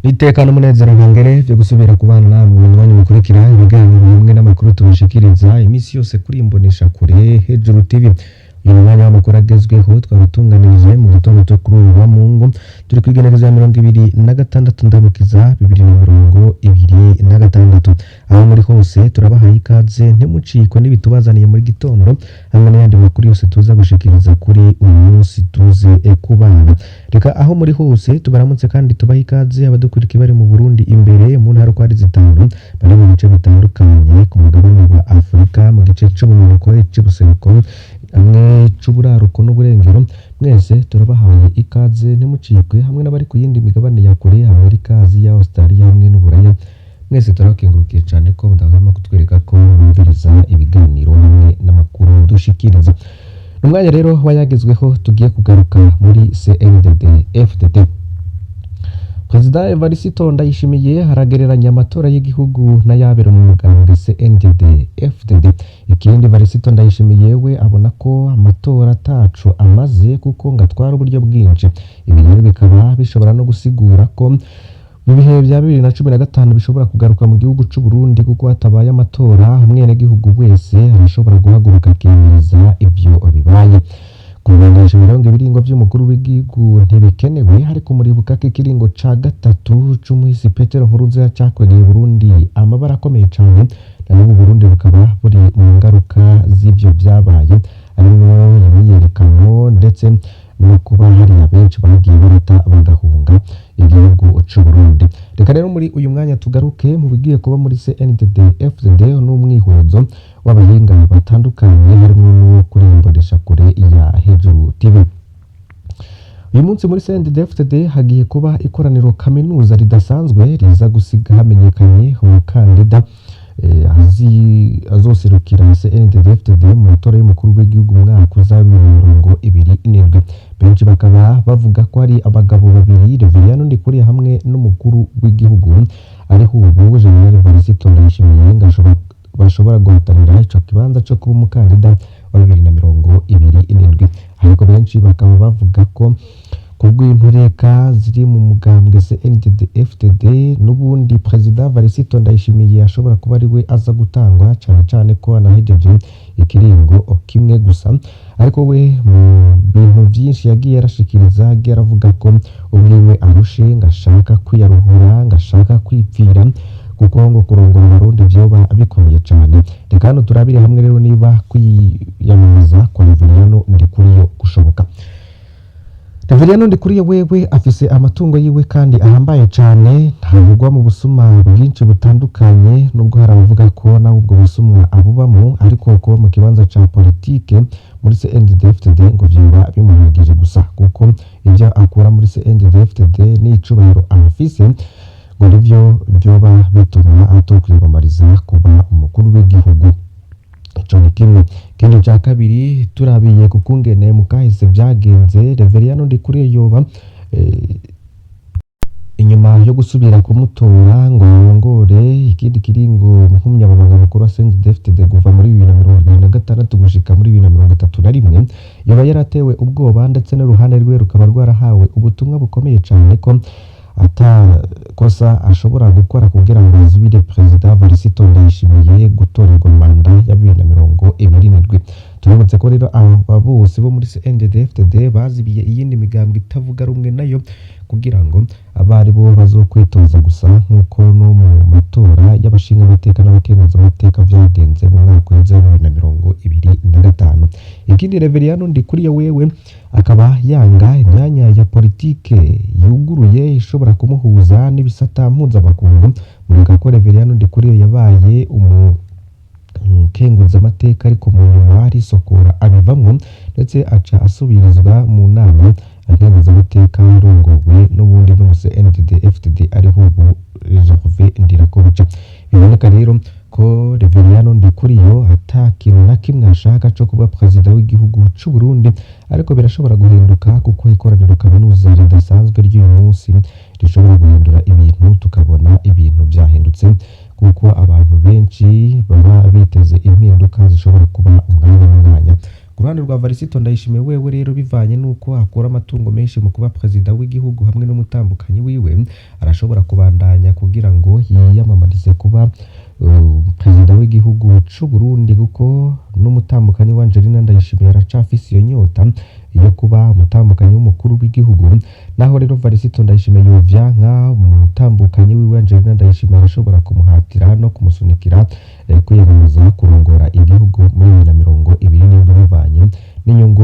Iteka n'umunezero ntangere byo gusubira kubana namwe mu mwanya mukurikira ibiganiro hamwe n'amakuru tubashikiriza imisi yose kuri imbonesha kure Hejuru TV. Uyu mwanya w'amakuru agezweho twabatunganirije mu gitondo cyo kuri uyu wa Mungu turi kwigenekereza ya 26 ndamukiza 2026. Aho muri hose turabahaye ikaze ntimucikwe n'ibitubazaniye muri gitondo hamwe n'ayandi makuru yose tuza gushikiriza kuri uyu munsi tuze kubana. Reka aho muri hose tubaramutse kandi tubaha ikaze abadukurikira bari mu Burundi imbere mu ntara kwa zitanu bari mu bice bitandukanye ku mugabane wa Afrika mu gice cy'ubumanuko cy'ubuseruko amwe c'uburaruko n'uburengero. Mwese turabahaye ikaze ntimucikwe hamwe n'abari ku yindi migabane ya kure Amerika, Aziya, Australia hamwe n'Uburaya. Mwese turakengurukiye cyane ko mudahwema kutwereka ko mwumviriza ibiganiro hamwe n'amakuru dushikiriza. Umwanya rero wayagezweho tugiye kugaruka muri CNDD-FDD. Perezida Evariste Ndayishimiye haragereranya amatora y'igihugu n'ayabera mu mugambwe CNDD-FDD. Ikindi Evariste Ndayishimiye we abona ko amatora ataco amaze kuko ngatwara uburyo bwinshi. Ibi rero bikaba bishobora no gusigura ko mu bihe bya 2015 bishobora kugaruka mu gihugu c'u Burundi kuko hatabaye amatora umwene gihugu wese arashobora guhaguruka akemeza ivyo bibaye. Kumenyesha ibiringo by'umukuru w'igihugu ntibikenewe ariko muribuka ko ikiringo ca gatatu c'umuhisi Petero Nkurunziza cakwegeye Burundi amabara akomeye cyane n'ubu Burundi bukaba buri mu ngaruka z'ivyo byabaye arimo imyiyerekano ndetse no kuba hari abenshi bagiye barata bagahunga igihugu c'u Burundi. Reka rero muri uyu mwanya tugaruke mu bigiye kuba muri CNDD-FDD n'umwihwezo w'abahinga batandukanye harimo no kuri imbonesha kure ya Hejuru TV. Uyu munsi muri CNDD-FDD hagiye kuba ikoraniro kaminuza ridasanzwe riza gusiga hamenyekanye umukandida azoserukira CNDD-FDD mu matora y'umukuru w'igihugu mu mwaka uza 2027. Benshi bakaba bavuga ko ari abagabo babiri Reverien Ndikuriye hamwe n'umukuru w'igihugu ariho ubu General Evariste Ndayishimiye bashobora guhatanira ico kibanza cyo kuba umukandida wa 2027. Ariko benshi bakaba bavuga ko kubw'intureka ziri mu mugambwe CNDD-FDD n'ubundi Perezida Evariste Ndayishimiye ashobora kuba ari we aza gutangwa cyane ko anahejeje ikiringo kimwe gusa. Ariko we mu bintu byinshi yagiye arashikiriza aravuga ko ubwiwe arushe ngashaka kwiyaruhura ngashaka kwipfira kuko ngo kurongora Abarundi byoba bikomeye cyane. Reka hano turabire hamwe rero niba kwiyamamaza kwa Reverien Ndikuriye gushoboka. Reverien Ndikuriye wewe afise amatungo yiwe kandi ahambaye cyane ntavugwa mu busuma bwinshi butandukanye nubwo haravuga ko nawe ubwo busuma abubamo ariko ko mu kibanza ca politike muri CNDD-FDD ngo vyoba bimuhagije gusa kuko ivyo akora muri CNDD-FDD n'icubahiro afise ngo nivyo vyoba bituma atokwiyamamariza kuba umukuru w'igihugu. Ico ni kimwe. Kindi ca kabiri turabiye kukungene mu kahise vyagenze Reverien Ndikuriye yoba inyuma yo gusubira kumutora ngo arongore ikindi kiringo nk'umunyamabanga mukuru wa CNDD-FDD kuva muri 2026 gushika muri 2031 yoba yaratewe ubwoba ndetse n'uruhande rwe rukaba rwarahawe ubutumwa bukomeye cyane ko atakosa ashobora gukora kugira ngo azibire Perezida Evariste Ndayishimiye gutorerwa manda ya 2027. Turabutse ko rero aba bose bo muri CNDD-FDD bazibiye iyindi migambwe itavuga rumwe nayo kugira ngo abari bo bazokwitoza gusa nkuko no mu matora y'abashinga amateka n'abakemuza amateka vyagenze mu mwaka wa 2025. Ikindi Reverien Ndikuriye wewe akaba yanga imyanya ya politike yuguruye ishobora kumuhuza n'ibisata mpuzamakungu. Muribuka ko Reverien Ndikuriye yabaye kenguza amateka ariko mu nyuma arisokora abivamwo ndetse aca asubirizwa mu nama akenguza amateka yarongowe n'ubundi no mu CNDD-FDD ariho ubu Gervais Ndirakobuca. Biboneka rero ko Reverien Ndikuriye atakintu na kimwe ashaka cyo kuba perezida w'igihugu c'u Burundi ariko birashobora guhinduka kuko ikoraniro kaminuza ridasanzwe ry'uyu munsi rishobora guhindura ibintu tukabona ibintu byahindutse kuko abantu benshi baba biteze impinduka zishobora kuba umwanya ku ruhande rwa Varisito Ndayishimiye wewe rero bivanye nuko akora amatungo menshi mu kuba president w'igihugu hamwe n'umutambukanyi wiwe arashobora kubandanya kugira ngo yiyamamarize kuba perezida w'igihugu c'u Burundi kuko n'umutambukanyi wa Angelina Ndayishimiye aracafise iyo nyota yo kuba umutambukanyi w'umukuru w'igihugu naho rero Varisito Ndayishimiye yovyanka umutambukanyi wiwe Angelina Ndayishimiye arashobora kumuhatira no kumusunikira kwiyamamaza kurongora igihugu muri 2027 bivanye n'inyungu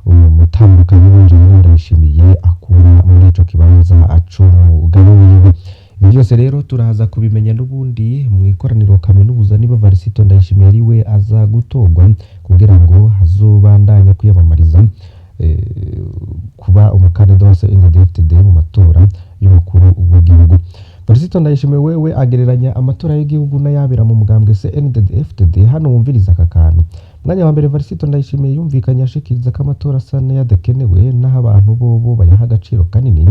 umutambukanyi wa Angelina Ndayishimiye akura muri ico kibanza ac'umugabo wiwe. Byose rero turaza kubimenya n'ubundi mu ikoraniro kaminuza niba Varisito Ndayishimiye ariwe aza gutogwa kugira ngo hazobandanya kwiyamamariza kuba umukandida wa CNDD-FDD mu matora y'umukuru w'igihugu. Varisito Ndayishimiye wewe agereranya amatora y'igihugu n'ayabera mu mugambwe CNDD-FDD. Hano wumviriza aka kantu. Mwanya wa mbere Varisito Ndayishimiye yumvikanye ashikiriza ko amatora asa n'ayadakenewe naho abantu bobo bayaha agaciro kanini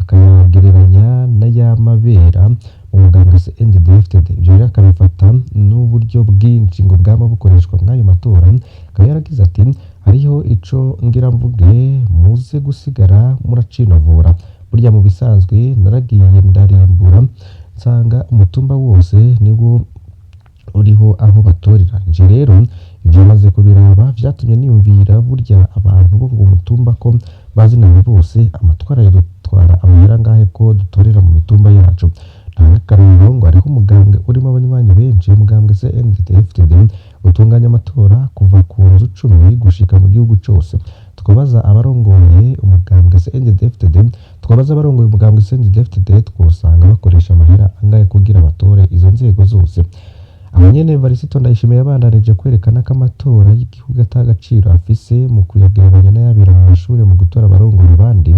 akayagereranya n'ayamabera mu mugambwe CNDD-FDD. Ibyo rero akabifata n'uburyo bwinshi ngo bwama bukoreshwa mw'ayo matora. Akaba yaragize ati hariho ico ngira mvuge muze gusigara muracinovura burya mu bisanzwe naragiye ndarimbura nsanga umutumba wose niwo uriho aho batorera nje rero ibyo maze kubiraba vyatumye niyumvira burya abantu bo ngo umutumba ko bazinanye bose amatwara yadutwara amahera ngahe ko dutorera mu mitumba yacu ntakarero ngo ariho umugambwe urimo abanywanyi benshi umugambwe CNDD-FDD utunganya amatora kuva ku nzu 10 gushika mu gihugu cose tukabaza abarongoye umugambwe CNDD-FDD tukabaza abarongoye umugambwe CNDD-FDD twosanga bakoresha amahera angahe kugira batore izo nzego zose. Abanyene Varisito Ndayishimiye yabandanije kwerekana ko amatora y'igihugu atagaciro afise mu kuyagereranya n'ayabera mu mashuri mu gutora abarongoye abandi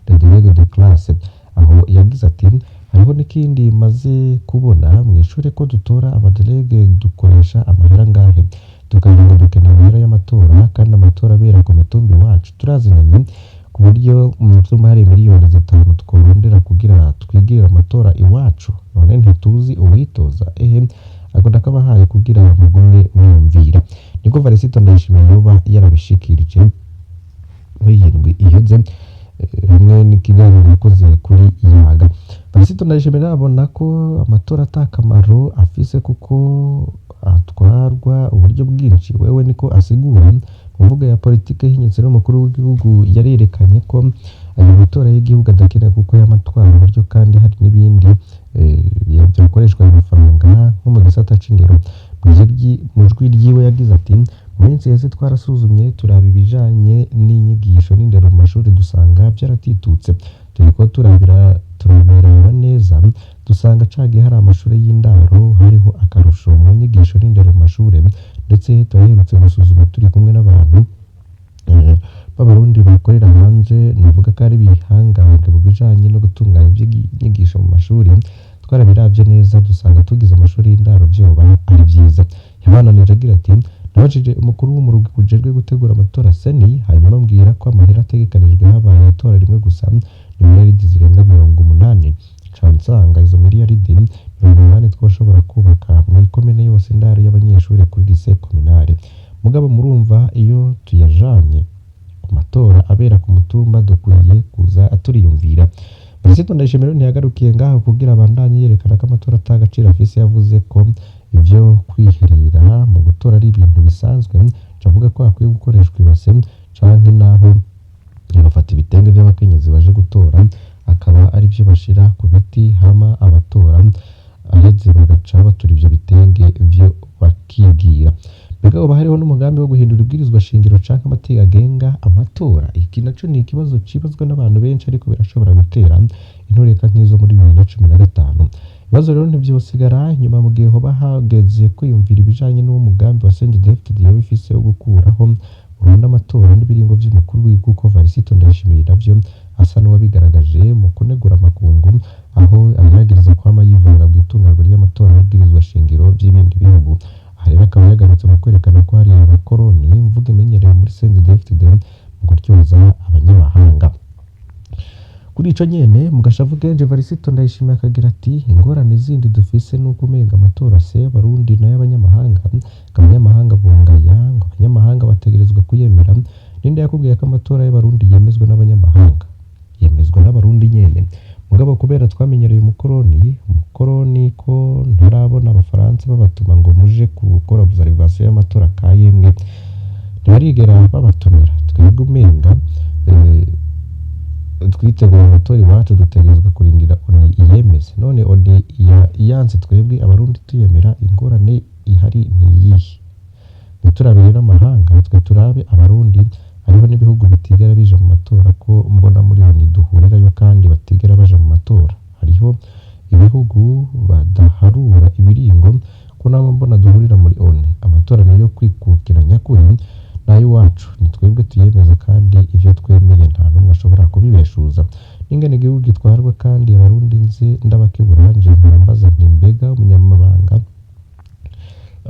les délégués de classe. Aho yagize ati hariho n'ikindi maze kubona mu ishure ko dutora abadelege dukoresha amahera ngahe tukagira ngo dukeneye amahera y'amatora kandi amatora abera ku mitumba iwacu turazinanye ku buryo mu mitumba hari miliyoni 5 tworondera kugira twigirire amatora iwacu none ntituzi uwitoza agomba kabahaye kugira mugumwe mwumvira. Niko Varisito Ndayishimiye yoba yarabishikirije w'iyindwi iheze hamwe n'ikiganiro yakoze kuri Yaga. Varisito Ndayishimiye nabona ko amatora atakamaro afise kuko atwarwa uburyo bwinshi wewe niko asigura mu mvuga ya politike hinyitse n'umukuru w'igihugu yarerekanye ko ayo matora y'igihugu adakeneye kuko yamatwara uburyo kandi hari n'ibindi byakoreshwa amafaranga nko mu gisata c'indero. Mu jwi ryiwe yagize ati mu minsi yose twarasuzumye turaba ibijanye n'inyigisho n'indero mu mashuri dusanga byaratitutse turiko turabira neza dusanga cagiye hari amashuri y'indaro hariho akarusho mu nyigisho n'indero mu mashuri ndetse turaherutse gusuzuma turi kumwe n'abantu b'abarundi bakorera hanze navuga ko ari bihangange mu bijanye no gutunganya ivy'inyigisho mu mashuri twarabiravye neza dusanga tugize amashuri y'indaro vyoba ari vyiza. Yabananije agira ati nabajije umukuru w'umurugi ujejwe gutegura amatora seni hanyuma mbwira ko amahera ategekanijwe habaye itora rimwe gusa miliyaridi zirenga 80 cansanga izo miliyaridi 80 twoshobora kubaka mu ikomine yose indaro y'abanyeshuri kuri lycée communale. Mugabo murumva iyo tuyajanye ku matora abera ku mutumba dukwiye kuza aturiyumvira. Varisito Ndayishimiye ntiyagarukiye ngaho kugira abandanye yerekana ko amatora atagaciro afise yavuze ko ivyo kwiherera mu gutora ari ibintu bisanzwe cavuga ko akwiye gukoreshwa ibase canke naho bagafata ibitenge vy'abakenyezi baje gutora akaba ari byo bashira ku biti hama abatora aheze bagaca batura ivyo bitenge vyo bakigira. Mbega uba hariho n'umugambi wo guhindura ibwirizwa shingiro canke amategeko agenga amatora. Iki naco ni ikibazo cibazwa n'abantu benshi ariko birashobora gutera intureka nk'izo muri 2015. Ibibazo rero ntivyosigara nyuma mu gihe hoba hageze kwiyumvira ibijanye n'uwo mugambi wa CNDD-FDD yabifise wo gukuraho burundu amatora n'ibiringo vy'umukuru w'igihugu ko Varisito Ndayishimiye navyo asa n'uwabigaragaje mu kunegura amakungu aho agerageza kwama yivanga bw'itunganywa ry'amatora n'ibwirizwa shingiro vy'ibindi bihugu. Aha rero akaba yagarutse mu kwerekana ko hari abakoroni mvuga imenyerewe muri CNDD-FDD mu gutyoza abanyamahanga. Kuri ico nyene mu gashavu kenje Varisito Ndayishimiye akagira ati ingorane zindi dufise nuko umenga amatora se Barundi n'ay'abanyamahanga abanyamahanga bungaya ngo abanyamahanga bategerezwa kuyemera ninde yakubwiye ko amatora y'abarundi yemezwa n'abanyamahanga? Yemezwa n'abarundi nyene. Mugabo kubera twamenyereye umukoroni ko ntarabona abafaransa babatuma ngo muje gukora observation y'amatora kayemwe, ntibarigera babatumira. Twebwe umenga twitegura amatora iwacu dutegerezwa kurindira oni iyemeze. None oni iyanse twebwe abarundi tuyemera, ingorane ihari niyihe? Ntiturabire n'amahanga, twe turabe abarundi. Hariho n'ibihugu bitigera bija mu matora ko mbona muri oni duhurirayo kandi batigera baja mu matora. Hariho ibihugu badaharura ibiringo ko nabo mbona duhurira muri oni. Amatora nayo kwikukira nyakuri nayo wacu, ni twebwe tuyemeza kandi ivyo twemeye nta numwe ashobora kubibeshuza. N'ingene igihugu gitwarwa kandi abarundi nze ndabakeburanje nkambaza nti mbega umunyamabanga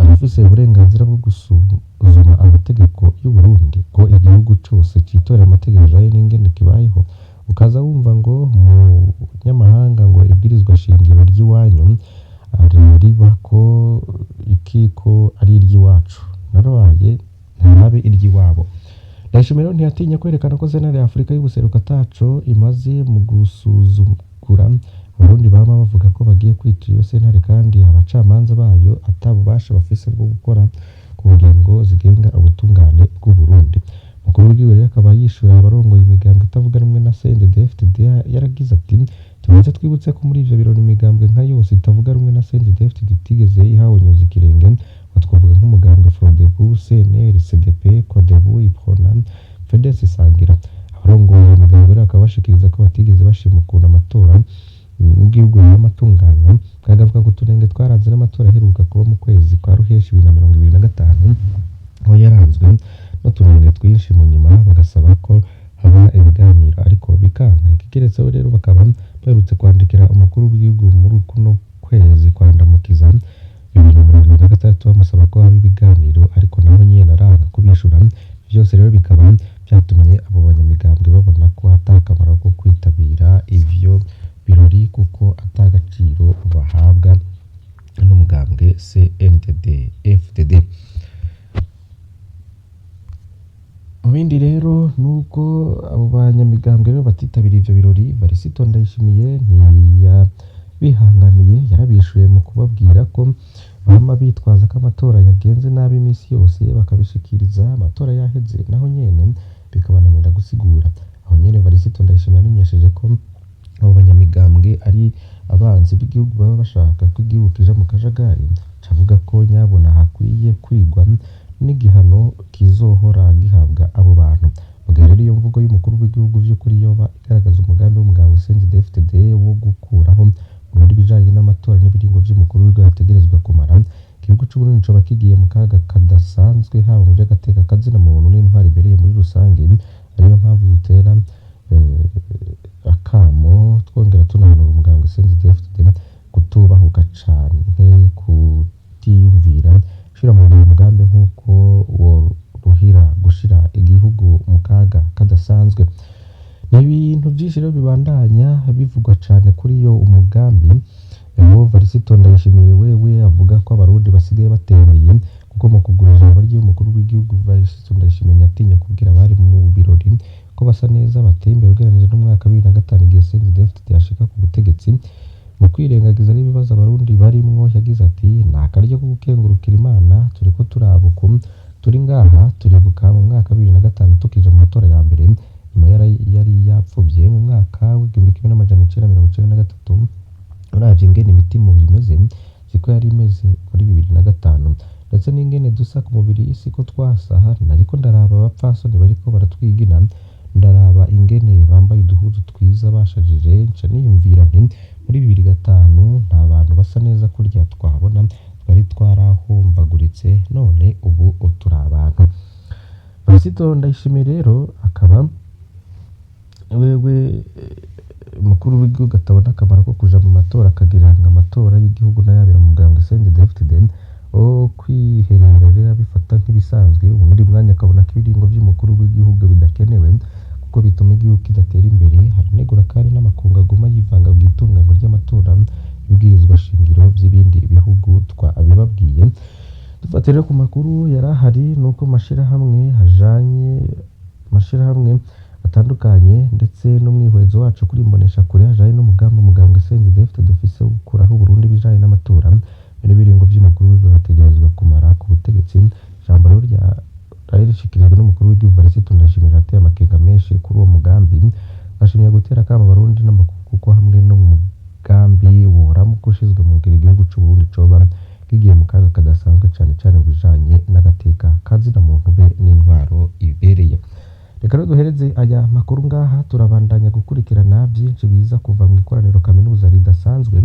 arafise uburenganzira bwo gusuzuma amategeko y'u Burundi ko igihugu cose citorera amategeko ajaye n'ingene kibayeho? Ukaza wumva ngo umunyamahanga ngo ibwirizwa shingiro ry'iwanyu riba ko ikiko ari iry'iwacu, narabaye ntarabe iry'iwabo. Ndayishimiye ntiyatinya kwerekana ko Sentare ya Afurika y'ubuseruko ataco imaze mu gusuzugura abarundi bama bavuga ko bagiye kwitira iyo sentare kandi abacamanza bayo atabubasha bafise bwo gukora ku ngingo zigenga ubutungane bw'u Burundi. Mukuru w'igihugu rero akaba yishura abarongoye imigambwe itavuga rumwe na CNDD-FDD, yaragize ati tubanze twibutse ko muri ivyo birori imigambwe nka yose itavuga rumwe na CNDD-FDD itigeze ihawunyuza ikirenge, ngo twavuga nk'umugambwe FRODEBU, CNL, CDP, CODEBU, IPRONA, FEDES, Sangira. Abarongoye imigambwe rero akaba bashikiriza ko batigeze bashima ukuntu amatora n'igihugu y'amatunganywa, bwagavuga ko utunenge twaranze n'amatora aheruka kuba mu kwezi kwa Ruheshi 2025 aho yaranzwe n'utunenge twinshi. mu nyuma bagasaba ko haba ibiganiro ariko bikanga. Ikigeretseho rero bakaba baherutse kwandikira umukuru w'igihugu muri kuno kwezi kwa Ndamukiza 2026 bamusaba ko haba ibiganiro ariko naho nyene aranga kubishura. Byose rero bikaba byatumye abo banyamigambwe babona ko atakamaro ko kwitabira ivyo birori kuko atagaciro bahabwa n'umugambwe CNDD-FDD. Mu bindi rero nuko abo banyamigambwe rero batitabira ivyo birori, Varisito Ndayishimiye ntiyabihanganiye, yarabishuye mu kubabwira ko bama bitwaza ko amatora yagenze nabi imisi yose bakabishikiriza amatora yaheze naho nyene bikabananira gusigura. Aho nyene Varisito Ndayishimiye yamenyesheje ko abo banyamigambwe ari abanzi b'igihugu baba bashaka ko igihugu kija mu kajagari. Cavuga ko nyabona hakwiye kwigwa n'igihano kizohora gihabwa abo bantu. Mugihe rero iyo mvugo y'umukuru w'igihugu vy'ukuri yoba igaragaza umugambi w'umugambwe CNDD-FDD wo gukuraho Burundi bijanye n'amatora n'ibiringo vy'umukuru w'igihugu yategerezwa kumara, igihugu c'u Burundi coba kigiye mu kaga kadasanzwe haba mu vy'agateka kazina muntu n'intwari ibereye muri rusange. Ariyo mpamvu dutera akamo twongera tunahanura umugambwe CNDD-FDD kutubahuka cane, kutiyumvira shira mu mugambi nk'uko woruhira gushira igihugu mu kaga kadasanzwe. Ni ibintu vyinshi rero bibandanya bivugwa cane kuri iyo umugambi. Varisito Ndayishimiye wewe avuga ko abarundi basigaye batemeye kuko mu kugura ijambo ry'umukuru w'igihugu Varisito Ndayishimiye ntiyatinya kubwira abari mu birori ko basa neza bateye imbere ugereranije n'umwaka 2005 igihe CNDD-FDD yashika ku butegetsi. Mu kwirengagiza n'ibibazo abarundi barimwo yagize ati nakaryo ko gukengurukira Imana turiko turabuka turi ngaha turibuka mu mwaka 2005 tukija mu matora ya mbere nyuma yari yapfuvye mu mwaka w'1993. Uravye ingene imitima bimeze siko yari imeze muri 2005 ndetse n'ingene dusa ku mubiri siko twasaha. Nariko ndaraba abapfasoni bariko baratwigina, ndaraba ingene bambaye uduhuzu twiza bashajije, nca niyumvira nti muri 2005 nta bantu basa neza kurya twabona, twari twarahombaguritse none ubu turi abantu. Varisito Ndayishimiye rero akaba wewe umukuru w'igihugu atabona akamaro ko kuja mu matora akagereranya amatora y'igihugu n'ayabera mu mugambwe CNDD-FDD kwiherera rero bifata nk'ibisanzwe. Ubundi mwanya akabona ko ibiringo vy'umukuru w'igihugu bidakenewe kuko bituma igihugu kidatera imbere. Haranegura kandi n'amakungu aguma yivanga mu itunganywa ry'amatora y'ibwirizwa shingiro vy'ibindi bihugu twabibabwiye. Dufate rero ku makuru yarahari nuko mashirahamwe hajanye amashirahamwe atandukanye ndetse n'umwihwezo wacu kuri imbonesha kure hajanye n'umugambi umugambwe CNDD-FDD dufise wo gukuraho Burundi bijanye n'amatora n'ibiringo vy'umukuru w'igihugu bategerezwa kumara ku butegetsi. Ijambo rero rishikirijwe n'umukuru w'igihugu Varisito Ndayishimiye ateye amakenga menshi kuri uwo mugambi, bashimye gutera akamo Abarundi n'amakungu ko hamwe no mu mugambi woramuka ushizwe mu ngiro igihugu c'u Burundi coba kigiye mu kaga kadasanzwe cane mu bijanye n'agateka kazina muntu be n'intwaro ibereye. Reka rero duhereze aya makuru ngaha, turabandanya gukurikirana byinshi biza kuva mu ikoraniro kaminuza ridasanzwe.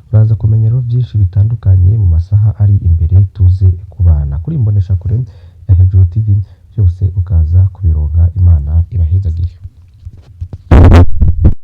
Uraza kumenya rero byinshi bitandukanye mu masaha ari imbere, tuze kubana kuri imbonesha kure ya Hejuru TV, byose ukaza kubironka. Imana ibahezagire.